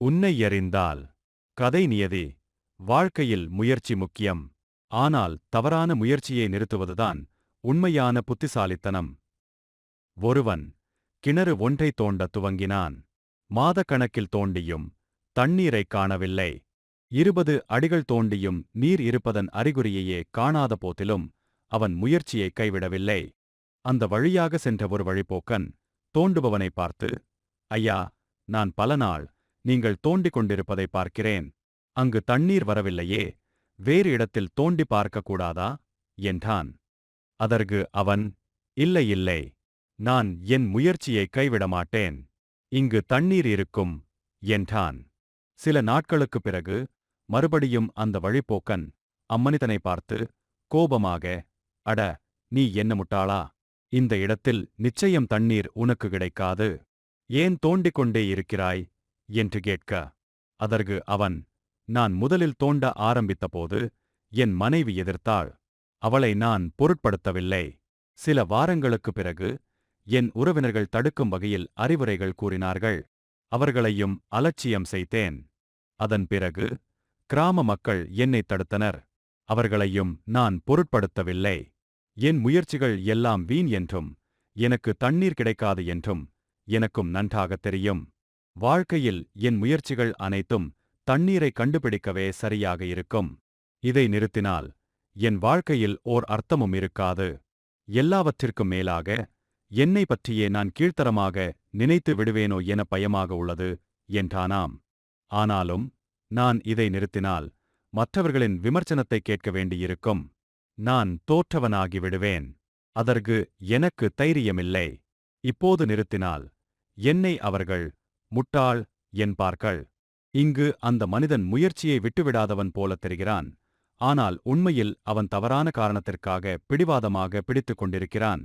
உன்னை எறிந்தால் கதை நியதி. வாழ்க்கையில் முயற்சி முக்கியம். ஆனால் தவறான முயற்சியை நிறுத்துவதுதான் உண்மையான புத்திசாலித்தனம். ஒருவன் கிணறு ஒன்றை தோண்டத் துவங்கினான். மாதக்கணக்கில் தோண்டியும் தண்ணீரைக் காணவில்லை. 20 அடிகள் தோண்டியும் நீர் இருப்பதன் அறிகுறியையே காணாத போதிலும் அவன் முயற்சியை கைவிடவில்லை. அந்த வழியாக சென்ற ஒரு வழிப்போக்கன் தோண்டுபவனை பார்த்து, ஐயா, நான் பல நாள் நீங்கள் தோண்டிக் கொண்டிருப்பதை பார்க்கிறேன். அங்கு தண்ணீர் வரவில்லையே, வேறு இடத்தில் தோண்டி பார்க்கக்கூடாதா என்றான். அதற்கு அவன், இல்லை இல்லை, நான் என் முயற்சியை கைவிடமாட்டேன். இங்கு தண்ணீர் இருக்கும் என்றான். சில நாட்களுக்குப் பிறகு மறுபடியும் அந்த வழிப்போக்கன் அம்மனிதனை பார்த்து கோபமாக, அட, நீ என்ன முட்டாளா? இந்த இடத்தில் நிச்சயம் தண்ணீர் உனக்கு கிடைக்காது. ஏன் தோண்டிக் கொண்டே இருக்கிறாய் என்று கேட்க, அதற்கு அவன், நான் முதலில் தோண்ட ஆரம்பித்தபோது என் மனைவி எதிர்த்தாள். அவளை நான் பொருட்படுத்தவில்லை. சில வாரங்களுக்குப் பிறகு என் உறவினர்கள் தடுக்கும் வகையில் அறிவுரைகள் கூறினார்கள். அவர்களையும் அலட்சியம் செய்தேன். அதன் பிறகு கிராம மக்கள் என்னை தடுத்தனர். அவர்களையும் நான் பொருட்படுத்தவில்லை. என் முயற்சிகள் எல்லாம் வீண் என்றும் எனக்கு தண்ணீர் கிடைக்காது என்றும் எனக்கும் நன்றாகத் தெரியும். வாழ்க்கையில் என் முயற்சிகள் அனைத்தும் தண்ணீரை கண்டுபிடிக்கவே சரியாக இருக்கும். இதை நிறுத்தினால் என் வாழ்க்கையில் ஓர் அர்த்தமும் இருக்காது. எல்லாவற்றிற்கும் மேலாக என்னை பற்றியே நான் கீழ்த்தரமாக நினைத்து விடுவேனோ என பயமாக உள்ளது என்றானாம். ஆனாலும் நான் இதை நிறுத்தினால் மற்றவர்களின் விமர்சனத்தை கேட்க வேண்டியிருக்கும். நான் தோற்றவனாகி விடுவேன். அதற்கு எனக்கு தைரியமில்லை. இப்போது நிறுத்தினால் என்னை அவர்கள் முட்டாள் என்பார்கள். இங்கு அந்த மனிதன் முயற்சியை விட்டுவிடாதவன் போலத் தெரிகிறான். ஆனால் உண்மையில் அவன் தவறான காரணத்திற்காக பிடிவாதமாக பிடித்துக் கொண்டிருக்கிறான்.